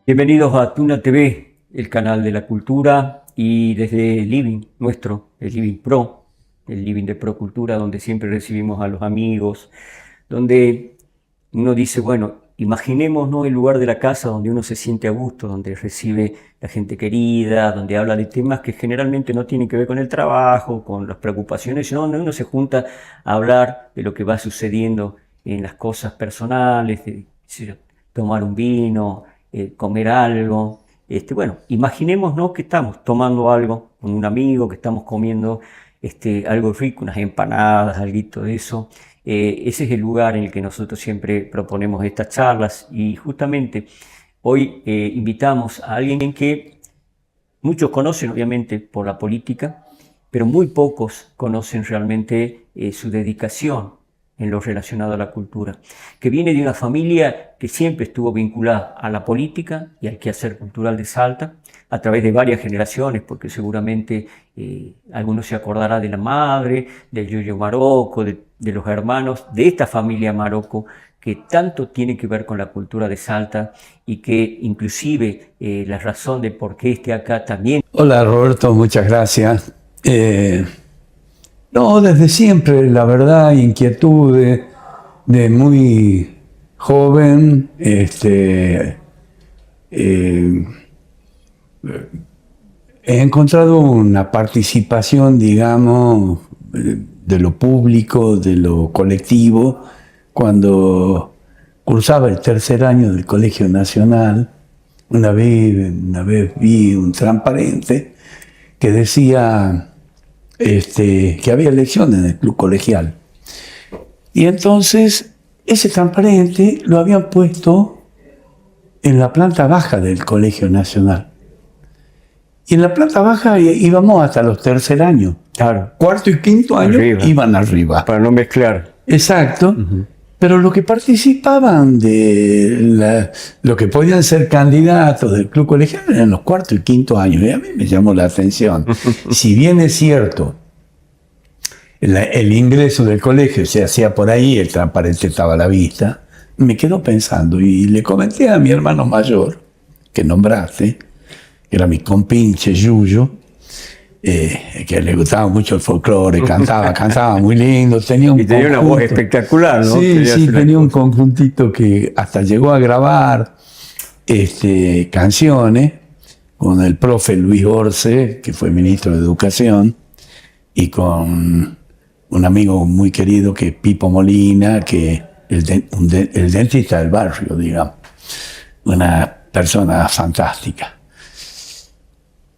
Bienvenidos a Tuna TV, el canal de la cultura, y desde el Living nuestro, el Living Pro, el Living de Pro Cultura, donde siempre recibimos a los amigos, donde uno dice, bueno, imaginemos, ¿no?, el lugar de la casa donde uno se siente a gusto, donde recibe la gente querida, donde habla de temas que generalmente no tienen que ver con el trabajo, con las preocupaciones, sino donde uno se junta a hablar de lo que va sucediendo en las cosas personales, de, qué sé yo, tomar un vino, comer algo. Bueno, imaginemos, ¿no?, que estamos tomando algo con un amigo, que estamos comiendo algo rico, unas empanadas, algo de eso. Ese es el lugar en el que nosotros siempre proponemos estas charlas, y justamente hoy invitamos a alguien que muchos conocen obviamente por la política, pero muy pocos conocen realmente su dedicación en lo relacionado a la cultura, que viene de una familia que siempre estuvo vinculada a la política y al quehacer cultural de Salta, a través de varias generaciones, porque seguramente algunos se acordará de la madre, del Yoyo Maroco, de los hermanos, de esta familia Maroco, que tanto tiene que ver con la cultura de Salta y que inclusive la razón de por qué esté acá también. Hola Roberto, muchas gracias. No, desde siempre, la verdad, inquietud de muy joven, he encontrado una participación, digamos, de lo público, de lo colectivo, cuando cursaba el tercer año del Colegio Nacional. Una vez vi un transparente que decía que había elecciones en el club colegial. Y entonces ese transparente lo habían puesto en la planta baja del Colegio Nacional. Y en la planta baja íbamos hasta los tercer años. Claro. Cuarto y quinto año iban arriba. Para no mezclar. Exacto. Pero los que participaban de lo que podían ser candidatos del club colegial eran los cuarto y quinto años. Y a mí me llamó la atención. Si bien es cierto, el ingreso del colegio se hacía por ahí, el transparente estaba a la vista, me quedo pensando y le comenté a mi hermano mayor, que nombraste, que era mi compinche Yuyo, que le gustaba mucho el folclore, cantaba muy lindo, tenía una voz espectacular, ¿no? Sí, tenía un conjuntito que hasta llegó a grabar canciones con el profe Luis Orce, que fue ministro de Educación, y con un amigo muy querido que es Pipo Molina, que el dentista del barrio, digamos, una persona fantástica.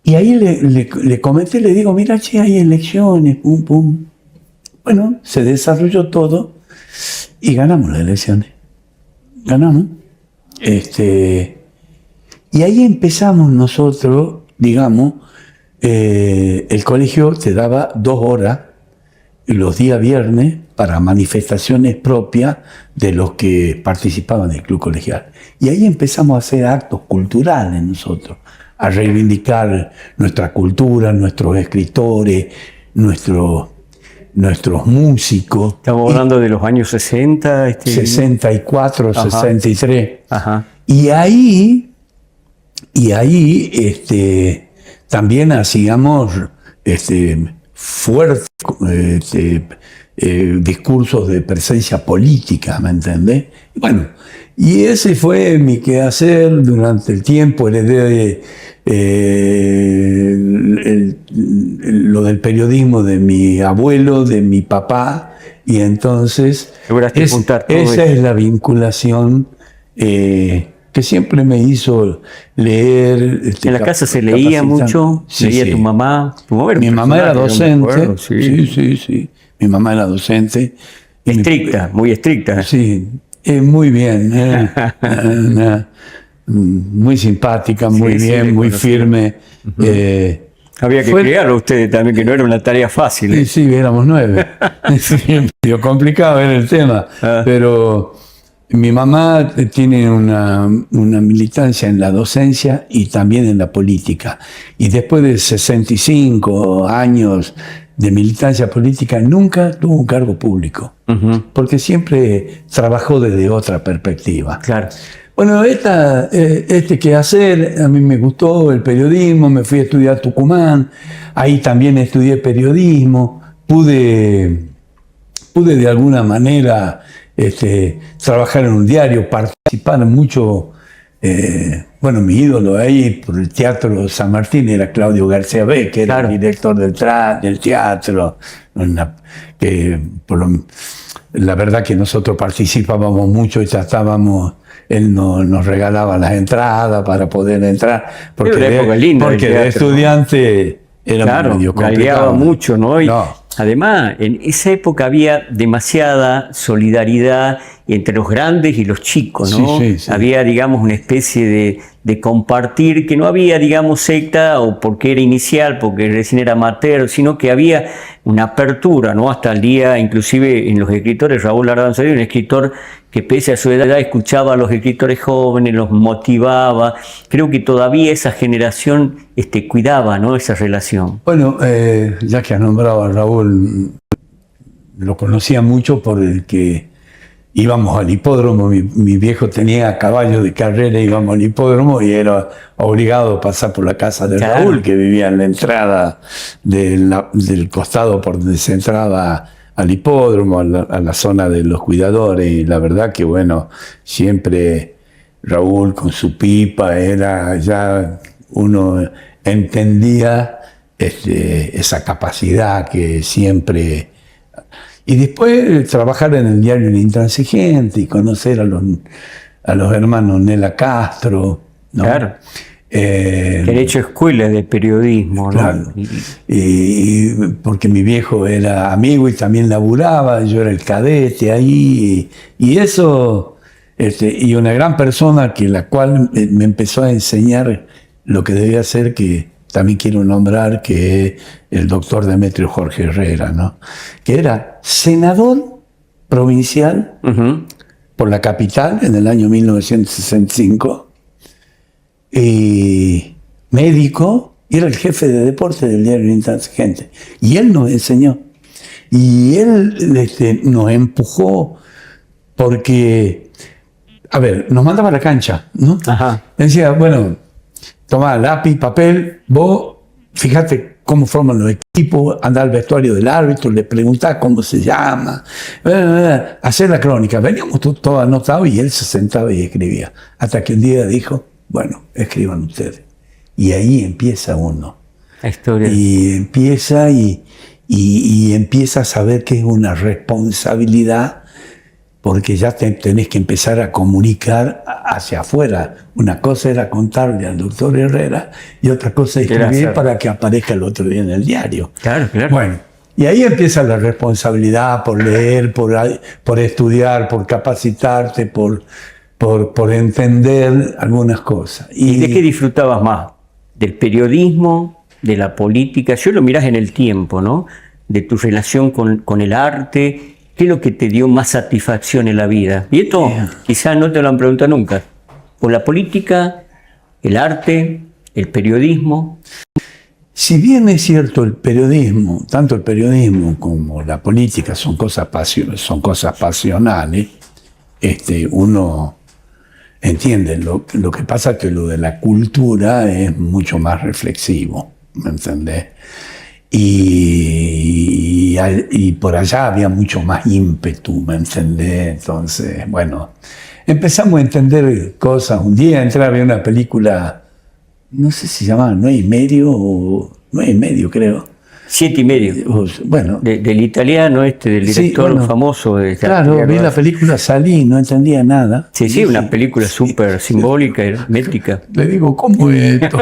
Y ahí le comenté, le digo, mira, che, hay elecciones, pum, pum. Bueno, se desarrolló todo y ganamos las elecciones. Ganamos. Y ahí empezamos nosotros, digamos, el colegio te daba 2 horas los días viernes para manifestaciones propias de los que participaban del club colegial. Y ahí empezamos a hacer actos culturales nosotros, a reivindicar nuestra cultura, nuestros escritores, nuestros músicos. Estamos hablando de los años 60. 64, ajá. 63. Ajá. Y ahí también hacíamos fuertes discursos de presencia política, ¿me entendés? Bueno, y ese fue mi quehacer durante el tiempo. Heredé lo del periodismo de mi abuelo, de mi papá, y entonces esa es la vinculación que siempre me hizo leer. ¿En la casa se leía mucho? Sí, ¿Leía sí. tu mamá? Mi mamá era docente. Sí. Mi mamá era docente. Estricta, muy estricta. Sí, muy bien. Muy simpática, muy bien, muy firme. Había que criarlo ustedes también, que no era una tarea fácil. Sí, éramos 9. Medio complicado era el tema, pero mi mamá tiene una militancia en la docencia y también en la política. Y después de 65 años de militancia política, nunca tuvo un cargo público, porque siempre trabajó desde otra perspectiva. Claro. Bueno, este quehacer a mí me gustó, el periodismo, me fui a estudiar a Tucumán, ahí también estudié periodismo, pude de alguna manera trabajar en un diario, participar mucho. Bueno, mi ídolo ahí por el Teatro San Martín era Claudio García Bé, que era Claro. el director del teatro, la verdad que nosotros participábamos mucho y ya estábamos, él nos regalaba las entradas para poder entrar, Era una época linda del porque de teatro, estudiante era claro, medio galdeaba complicado. mucho, ¿no? Y No. además, en esa época había demasiada solidaridad entre los grandes y los chicos, ¿no? Sí, sí, sí. Había, digamos, una especie de compartir, que no había, digamos, secta o porque era inicial, porque recién era amateur, sino que había una apertura, ¿no? Hasta el día, inclusive en los escritores, Raúl Ardanza, un escritor que pese a su edad escuchaba a los escritores jóvenes, los motivaba. Creo que todavía esa generación cuidaba, ¿no?, esa relación. Bueno, ya que has nombrado a Raúl, lo conocía mucho por el que íbamos al hipódromo. Mi viejo tenía caballo de carrera, íbamos al hipódromo y era obligado a pasar por la casa de Claro. Raúl, que vivía en la entrada del costado por donde se entraba al hipódromo, a la zona de los cuidadores. Y la verdad que, bueno, siempre Raúl con su pipa era ya uno entendía esa capacidad que siempre. Y después trabajar en el diario El Intransigente y conocer a los hermanos Nela Castro, ¿no? Claro. Que han hecho escuelas de periodismo, ¿no? Claro. Y porque mi viejo era amigo y también laburaba, yo era el cadete ahí, y eso, y una gran persona que la cual me empezó a enseñar lo que debía hacer, que también quiero nombrar, que es el doctor Demetrio Jorge Herrera, ¿no? Que era senador provincial Ujú. por la capital en el año 1965, y médico, y era el jefe de deporte del diario El Intransigente. Y él nos enseñó. Y él nos empujó porque, a ver, nos mandaba a la cancha, ¿no? Ajá. Decía, bueno, toma lápiz, papel, vos fíjate cómo forman los equipos, anda al vestuario del árbitro, le preguntás cómo se llama, hacer la crónica. Veníamos todos anotados y él se sentaba y escribía. Hasta que un día dijo, bueno, escriban ustedes. Y ahí empieza uno. La historia. Y empieza y empieza a saber que es una responsabilidad, porque ya tenés que empezar a comunicar hacia afuera. Una cosa era contarle al doctor Herrera y otra cosa es escribir para que aparezca el otro día en el diario. Claro, claro. Bueno, y ahí empieza la responsabilidad por leer, por estudiar, por capacitarte, por entender algunas cosas. ¿Y de qué disfrutabas más? ¿Del periodismo? ¿De la política? Yo lo mirás en el tiempo, ¿no? De tu relación con el arte. ¿Qué es lo que te dio más satisfacción en la vida? Y esto quizás no te lo han preguntado nunca. ¿Por la política, el arte, el periodismo? Si bien es cierto el periodismo, tanto el periodismo como la política son cosas pasionales, uno entiende. Lo que pasa es que lo de la cultura es mucho más reflexivo, ¿me entendés? Y por allá había mucho más ímpetu, ¿me entendés? Entonces, bueno, empezamos a entender cosas. Un día entré a ver una película, no sé si se llamaba 9:30 o 9:30, creo. 7:30. Bueno. Del italiano del director famoso. Claro, vi la película, salí, no entendía nada. Sí, sí, una película súper simbólica, hermética. Le digo, ¿cómo es esto?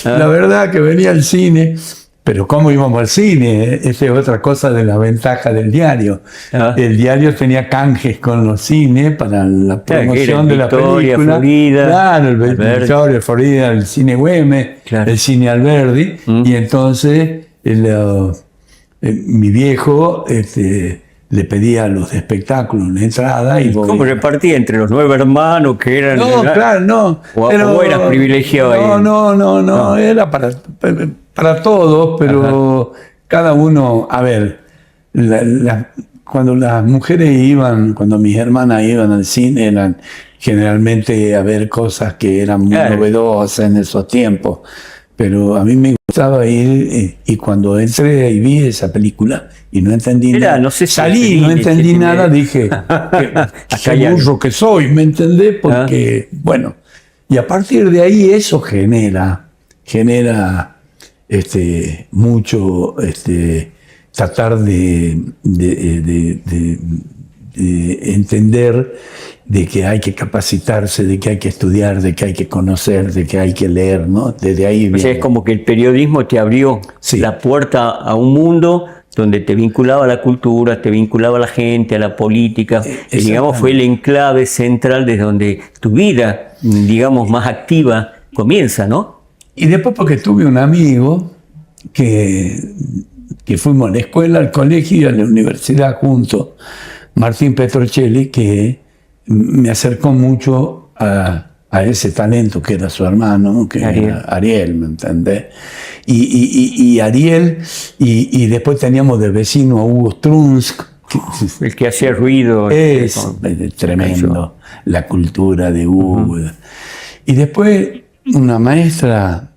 La verdad que venía al cine, pero ¿cómo íbamos al cine? Esa es otra cosa de la ventaja del diario. El diario tenía canjes con los cines para la promoción de la película. Florida, claro, el Victoria, Florida, el cine Güemes, claro, el cine Alberdi. Y entonces mi viejo le pedía a los espectáculos una entrada. ¿Y cómo repartía entre los 9 hermanos que eran? No, claro, no. ¿O eras privilegiado ahí? No, era para todos, pero cada uno, a ver, cuando las mujeres iban, cuando mis hermanas iban al cine, generalmente a ver cosas que eran muy novedosas en esos tiempos. Pero a mí me gustaba ir, y cuando entré y vi esa película y no entendí nada, no sé si salí y no entendí nada, dije, qué burro que soy, ¿me entendés? Porque, bueno, y a partir de ahí eso genera mucho, tratar de entender de que hay que capacitarse, de que hay que estudiar, de que hay que conocer, de que hay que leer, ¿no? Desde ahí viene. O sea, es como que el periodismo te abrió la puerta a un mundo donde te vinculaba a la cultura, te vinculaba a la gente, a la política, que digamos fue el enclave central desde donde tu vida, digamos, más activa comienza, ¿no? Y después porque tuve un amigo que fuimos a la escuela, al colegio y a la universidad juntos, Martín Petrocelli, que me acercó mucho a ese talento que era su hermano, que era Ariel, ¿me entendés? Y Ariel, y después teníamos de vecino a Hugo Strunsk. El que hacía ruido. Es tremendo, la cultura de Hugo. Y después una maestra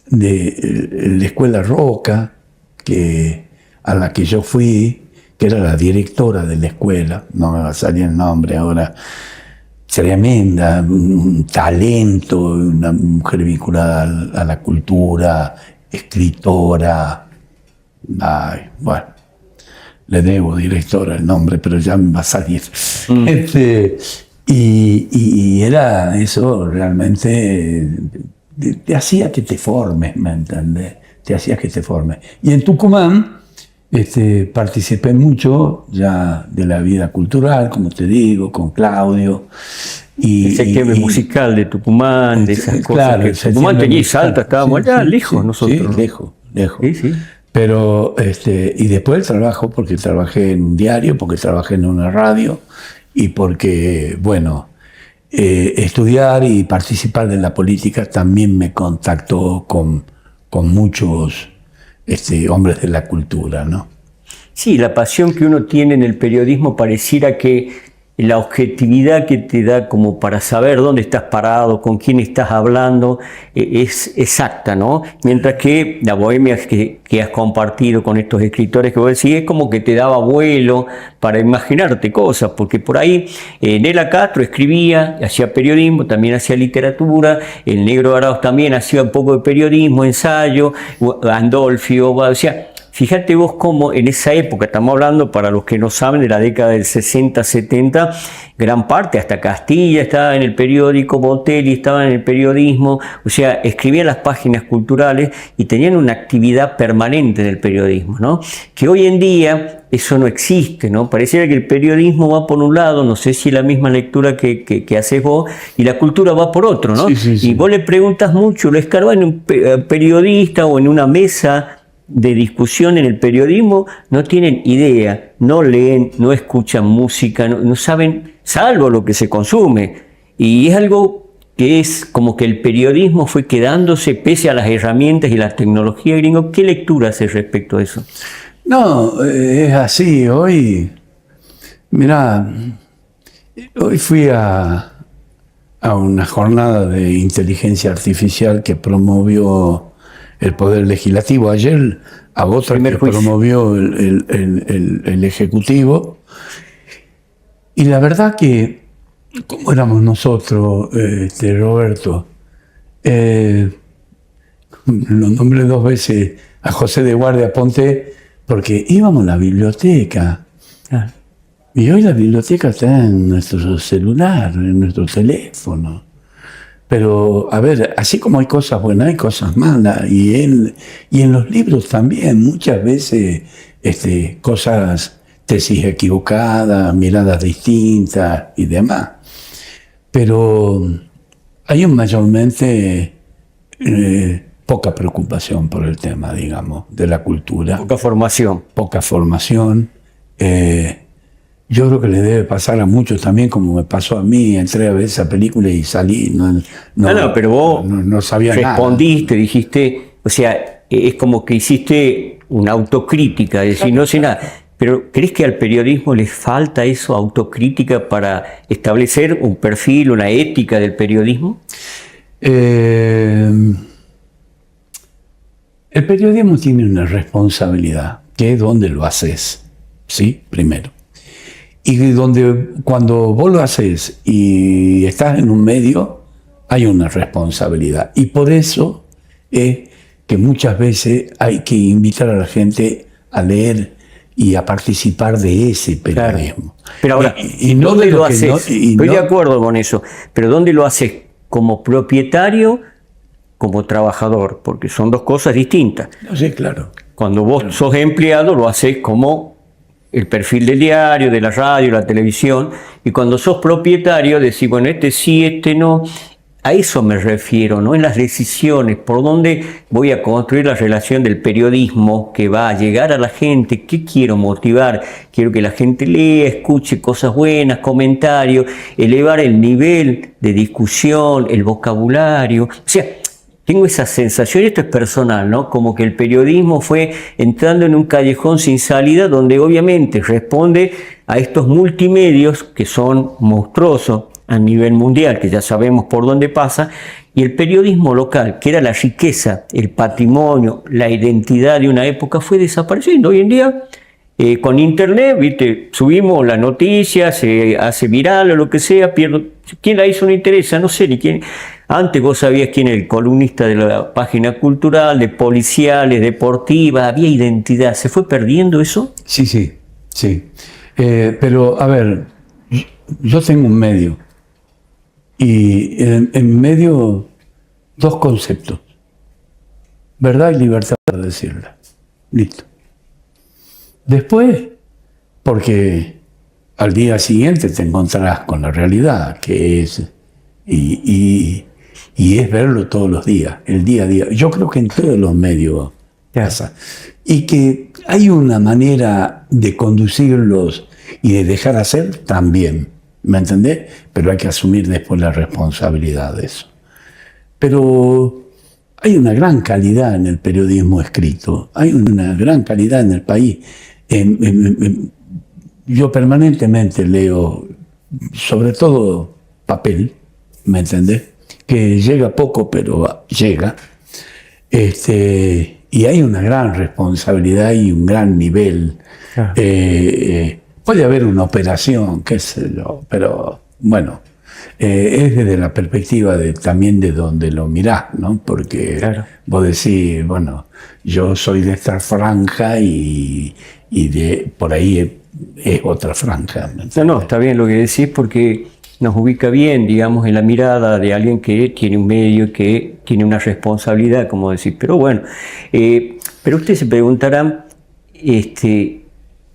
de la escuela Roca, a la que yo fui, que era la directora de la escuela, no me va a salir el nombre ahora, tremenda, un talento, una mujer vinculada a la cultura, escritora. Ay, bueno, le debo directora el nombre, pero ya me va a salir. Y era eso realmente, te hacía que te formes, ¿me entendés? Te hacía que te formes. Y en Tucumán participé mucho ya de la vida cultural, como te digo, con Claudio. Y el septiembre musical de Tucumán, de esas cosas. Claro, Tucumán tenía y Salta, estábamos allá lejos nosotros. Sí, lejos. Sí. Pero, y después el trabajo, porque trabajé en un diario, porque trabajé en una radio, y porque, bueno, estudiar y participar de la política también me contactó con muchos hombres de la cultura, ¿no? Sí, la pasión que uno tiene en el periodismo pareciera que la objetividad que te da como para saber dónde estás parado, con quién estás hablando, es exacta, ¿no? Mientras que la bohemia que has compartido con estos escritores que vos decís es como que te daba vuelo para imaginarte cosas, porque por ahí Nela Castro escribía, hacía periodismo, también hacía literatura, el Negro Arauz también hacía un poco de periodismo, ensayo, Andolfio, o sea, fíjate vos cómo en esa época, estamos hablando para los que no saben de la década del 60, 70, gran parte, hasta Castilla estaba en el periódico, Botelli estaba en el periodismo, o sea, escribían las páginas culturales y tenían una actividad permanente en el periodismo, ¿no? Que hoy en día eso no existe, ¿no? Pareciera que el periodismo va por un lado, no sé si es la misma lectura que haces vos, y la cultura va por otro, ¿no? Sí. Y vos le preguntas mucho, lo escarbas en un periodista o en una mesa de discusión en el periodismo, no tienen idea, no leen, no escuchan música, no saben, salvo lo que se consume. Y es algo que es como que el periodismo fue quedándose pese a las herramientas y la tecnología gringo. ¿Qué lectura haces respecto a eso? No, es así. Hoy, mirá, hoy fui a una jornada de inteligencia artificial que promovió el Poder Legislativo. Ayer a otra que promovió el Ejecutivo. Y la verdad que, como éramos nosotros, Roberto, lo nombré 2 veces a José de Guardia Ponte, porque íbamos a la biblioteca. Y hoy la biblioteca está en nuestro celular, en nuestro teléfono. Pero, a ver, así como hay cosas buenas, hay cosas malas. Y en los libros también, muchas veces, cosas, tesis equivocadas, miradas distintas y demás. Pero hay mayormente poca preocupación por el tema, digamos, de la cultura. Poca formación. Poca formación. Yo creo que le debe pasar a muchos también, como me pasó a mí. Entré a ver esa película y salí. Pero vos no sabía respondiste, dijiste, o sea, es como que hiciste una autocrítica, decir, no sé nada. Pero ¿crees que al periodismo le falta eso, autocrítica, para establecer un perfil, una ética del periodismo? El periodismo tiene una responsabilidad, que es donde lo haces, ¿sí? Primero. Y cuando vos lo haces y estás en un medio, hay una responsabilidad. Y por eso es que muchas veces hay que invitar a la gente a leer y a participar de ese periodismo. Claro. Pero ahora, y no ¿dónde de lo que haces? no, Estoy de acuerdo con eso, pero ¿dónde lo haces? ¿Como propietario, como trabajador? Porque son dos cosas distintas. No sé, claro. Cuando vos sos empleado, lo haces como el perfil del diario, de la radio, la televisión, y cuando sos propietario, decís, bueno, este sí, este no. A eso me refiero, ¿no? En las decisiones, por dónde voy a construir la relación del periodismo que va a llegar a la gente. ¿Qué quiero motivar? Quiero que la gente lea, escuche cosas buenas, comentarios, elevar el nivel de discusión, el vocabulario. O sea, tengo esa sensación, y esto es personal, ¿no? Como que el periodismo fue entrando en un callejón sin salida donde obviamente responde a estos multimedios que son monstruosos a nivel mundial, que ya sabemos por dónde pasa, y el periodismo local, que era la riqueza, el patrimonio, la identidad de una época, fue desapareciendo. Hoy en día, con internet, ¿viste? Subimos la noticia, se hace viral o lo que sea, ¿quién la hizo? No interesa, no sé ni quién. Antes vos sabías quién era el columnista de la página cultural, de policiales, deportiva, había identidad. ¿Se fue perdiendo eso? Sí, sí, sí. Pero, a ver, yo tengo un medio. Y en medio, dos conceptos. Verdad y libertad para decirla. Listo. Después, porque al día siguiente te encontrarás con la realidad, que es, y es verlo todos los días, el día a día. Yo creo que en todos los medios pasa. Y que hay una manera de conducirlos y de dejar hacer también. ¿Me entendés? Pero hay que asumir después la responsabilidad de eso. Pero hay una gran calidad en el periodismo escrito, hay una gran calidad en el país. Yo permanentemente leo, sobre todo papel, ¿me entendés? Que llega poco, pero llega. Y hay una gran responsabilidad y un gran nivel. Ah. Puede haber una operación, qué sé yo, pero bueno, es desde la perspectiva también de donde lo mirás, ¿no? Porque claro, vos decís, bueno, yo soy de esta franja y por ahí es otra franja. No, está bien lo que decís, porque nos ubica bien, digamos, en la mirada de alguien que tiene un medio, que tiene una responsabilidad, como decís. Pero bueno, pero ustedes se preguntarán,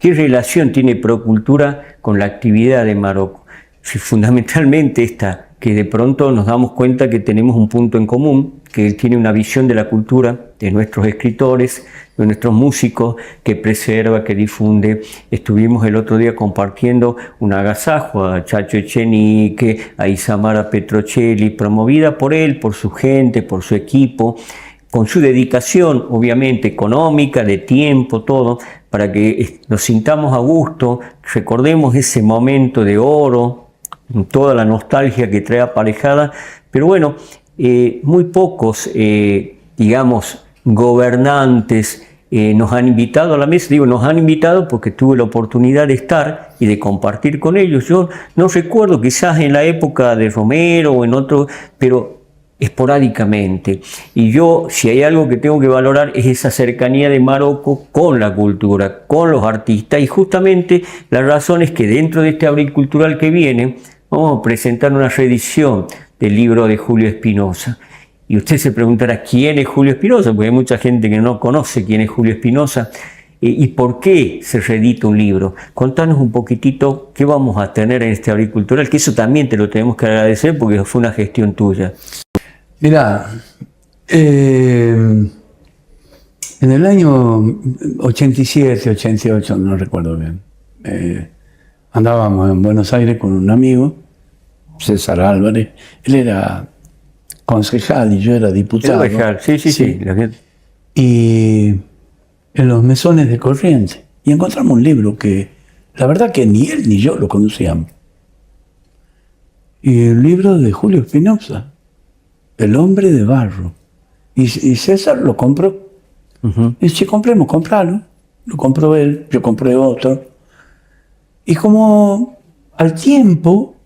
¿qué relación tiene Procultura con la actividad de Marocco? Fundamentalmente esta, que de pronto nos damos cuenta que tenemos un punto en común, que él tiene una visión de la cultura, de nuestros escritores, de nuestros músicos, que preserva, que difunde. Estuvimos el otro día compartiendo un agasajo a Chacho Echenique, a Isamara Petrocelli, promovida por él, por su gente, por su equipo, con su dedicación, obviamente, económica, de tiempo, todo, para que nos sintamos a gusto, recordemos ese momento de oro, toda la nostalgia que trae aparejada. Pero bueno, muy pocos, digamos, gobernantes nos han invitado a la mesa. Digo, nos han invitado porque tuve la oportunidad de estar y de compartir con ellos. Yo no recuerdo, quizás en la época de Romero o en otro, pero esporádicamente. Y yo, si hay algo que tengo que valorar, es esa cercanía de Marocco con la cultura, con los artistas. Y justamente la razón es que dentro de este abril cultural que viene, vamos a presentar una reedición del libro de Julio Espinosa. Y usted se preguntará, ¿quién es Julio Espinosa? Porque hay mucha gente que no conoce quién es Julio Espinosa. ¿Y por qué se reedita un libro? Contanos un poquitito qué vamos a tener en este abril cultural, que eso también te lo tenemos que agradecer porque fue una gestión tuya. Mirá, en el año 87, 88, no recuerdo bien, andábamos en Buenos Aires con un amigo, César Álvarez. Él era concejal y yo era diputado. Sí. La gente. Y en los mesones de Corrientes, y encontramos un libro que la verdad que ni él ni yo lo conocíamos. Y el libro de Julio Espinosa, El hombre de barro. Y César lo compró. Y dice, compralo. Lo compró él, yo compré otro. Y como al tiempo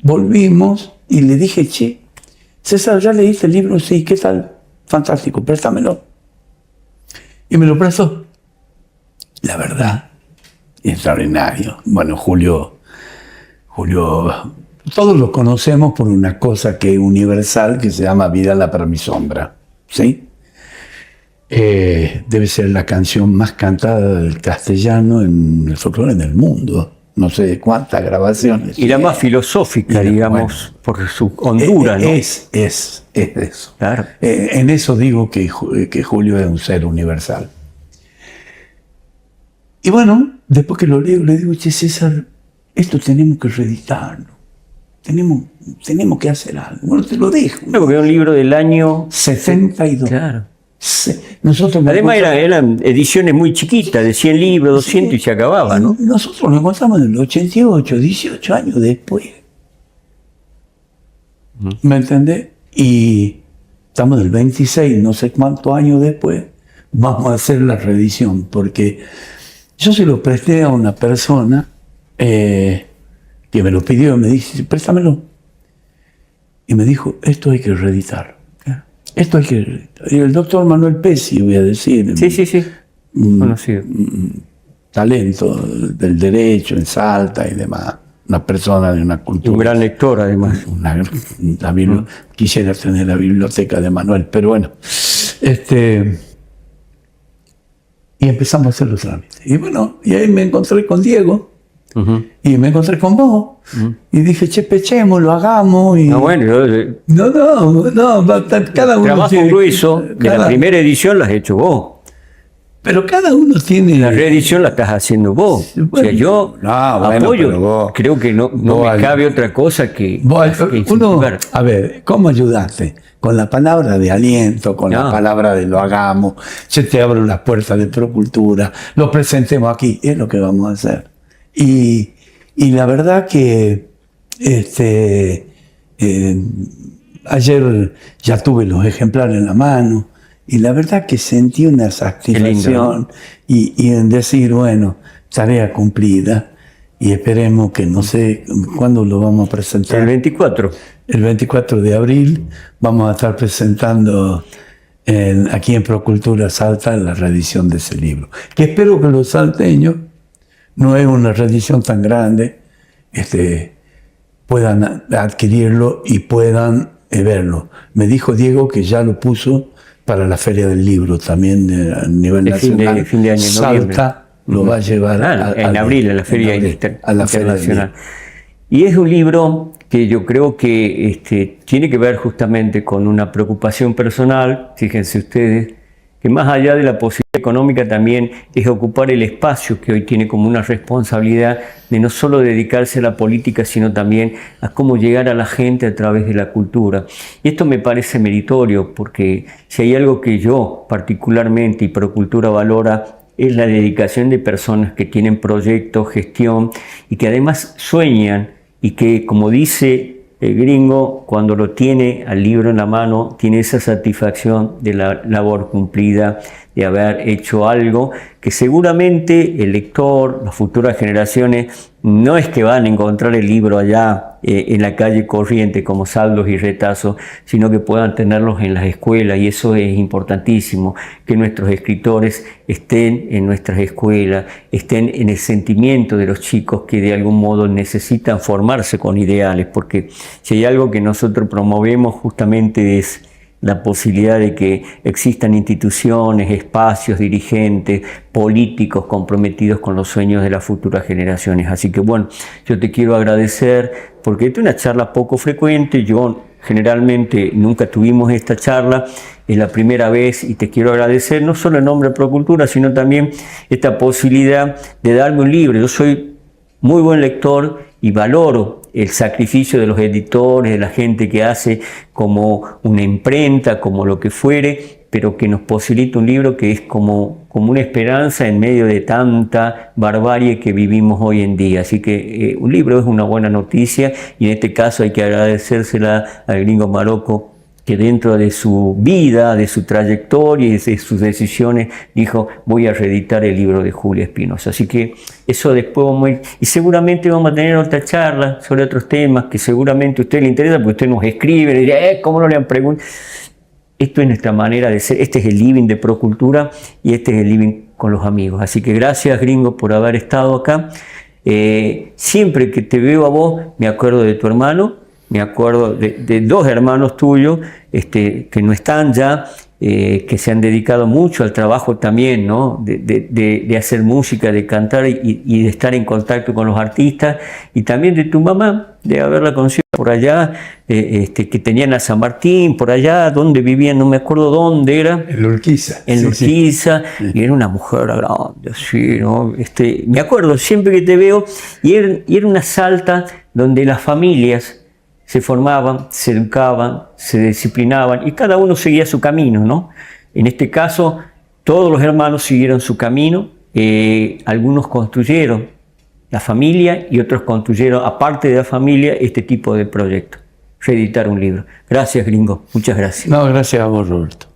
volvimos y le dije, che, César, ¿ya leíste el libro? Sí, ¿qué tal? Fantástico, préstamelo. Y me lo prestó. La verdad, extraordinario. Bueno, Julio, todos lo conocemos por una cosa que es universal, que se llama Vida para mi sombra, ¿sí? Debe ser la canción más cantada del castellano en el folclore del mundo. No sé cuántas grabaciones. Y la más filosófica, digamos, bueno, por su hondura, ¿no? Es eso. Claro. En eso digo que Julio es un ser universal. Y bueno, después que lo leo, le digo, che, César, esto tenemos que reeditarlo. Tenemos que hacer algo. Bueno, te lo dejo. Creo que es un libro del año 72. Claro. Nosotros además eran ediciones muy chiquitas, de 100 libros, 200 y se acababa, ¿no? Nosotros lo encontramos en el 88, 18 años después. ¿Me entendés? Y estamos del 26, no sé cuántos años después, vamos a hacer la reedición, porque yo se lo presté a una persona que me lo pidió, me dice, préstamelo. Y me dijo, esto hay que reeditarlo. Esto hay que... Y el doctor Manuel Pesci, voy a decir. Sí. Conocido. Talento del derecho en Salta y demás. Una persona de una cultura. Un gran lector, además. Quisiera tener la biblioteca de Manuel, pero bueno. Y empezamos a hacer los trámites. Y bueno, y ahí me encontré con Diego. Y me encontré con vos. Y dije, che, pechemos, lo hagamos. Y... No, bueno, cada uno trabajo tiene... grueso de la primera edición la has hecho vos. Pero cada uno tiene... La reedición la estás haciendo vos. Bueno, o sea, yo apoyo. Vos, creo que no me cabe otra cosa que... A ver, ¿cómo ayudaste? Con la palabra de aliento, con la palabra de lo hagamos, se te abren las puertas de Procultura, lo presentemos aquí, es lo que vamos a hacer. Y la verdad que ayer ya tuve los ejemplares en la mano y la verdad que sentí una satisfacción y en decir, bueno, tarea cumplida y esperemos que no sé cuándo lo vamos a presentar. El 24. El 24 de abril vamos a estar presentando aquí en Procultura Salta la reedición de ese libro. Que espero que los salteños, no es una reedición tan grande, puedan adquirirlo y puedan verlo. Me dijo Diego que ya lo puso para la Feria del Libro también a nivel nacional. Fin de año, Salta lo va a llevar en abril a la Feria Internacional. Y es un libro que yo creo que tiene que ver justamente con una preocupación personal, fíjense ustedes, que más allá de la posibilidad económica también es ocupar el espacio que hoy tiene como una responsabilidad de no solo dedicarse a la política, sino también a cómo llegar a la gente a través de la cultura. Y esto me parece meritorio, porque si hay algo que yo particularmente y Procultura valora, es la dedicación de personas que tienen proyectos, gestión y que además sueñan y que, como dice el gringo, cuando lo tiene al libro en la mano, tiene esa satisfacción de la labor cumplida, de haber hecho algo que seguramente el lector, las futuras generaciones, no es que van a encontrar el libro allá en la calle corriente como saldos y retazos, sino que puedan tenerlos en las escuelas, y eso es importantísimo, que nuestros escritores estén en nuestras escuelas, estén en el sentimiento de los chicos que de algún modo necesitan formarse con ideales, porque si hay algo que nosotros promovemos justamente es la posibilidad de que existan instituciones, espacios, dirigentes, políticos comprometidos con los sueños de las futuras generaciones. Así que bueno, yo te quiero agradecer porque esta es una charla poco frecuente, yo generalmente nunca tuvimos esta charla, es la primera vez y te quiero agradecer no solo en nombre de Procultura, sino también esta posibilidad de darme un libro. Yo soy muy buen lector y valoro el sacrificio de los editores, de la gente que hace como una imprenta, como lo que fuere, pero que nos posibilita un libro que es como una esperanza en medio de tanta barbarie que vivimos hoy en día. Así que un libro es una buena noticia, y en este caso hay que agradecérsela al Gringo Marocco, que dentro de su vida, de su trayectoria y de sus decisiones dijo: voy a reeditar el libro de Julia Espinosa. Así que eso después vamos a ir, y seguramente vamos a tener otra charla sobre otros temas que seguramente a usted le interesa, porque usted nos escribe, le dirá, ¿cómo no le han preguntado? Esto es nuestra manera de ser, este es el living de Procultura y este es el living con los amigos. Así que gracias, Gringo, por haber estado acá. Siempre que te veo a vos me acuerdo de tu hermano, me acuerdo de dos hermanos tuyos que no están ya, que se han dedicado mucho al trabajo también, ¿no? de hacer música, de cantar y de estar en contacto con los artistas, y también de tu mamá, de haberla conocido por allá, que tenían a San Martín, por allá, donde vivían, no me acuerdo dónde era. En Urquiza. En Urquiza, sí. Y era una mujer grande, así, ¿no? Me acuerdo siempre que te veo, y era una Salta donde las familias se formaban, se educaban, se disciplinaban, y cada uno seguía su camino, ¿no? En este caso, todos los hermanos siguieron su camino, algunos construyeron la familia y otros construyeron, aparte de la familia, este tipo de proyectos. Reeditar un libro. Gracias, Gringo. Muchas gracias. No, gracias a vos, Roberto.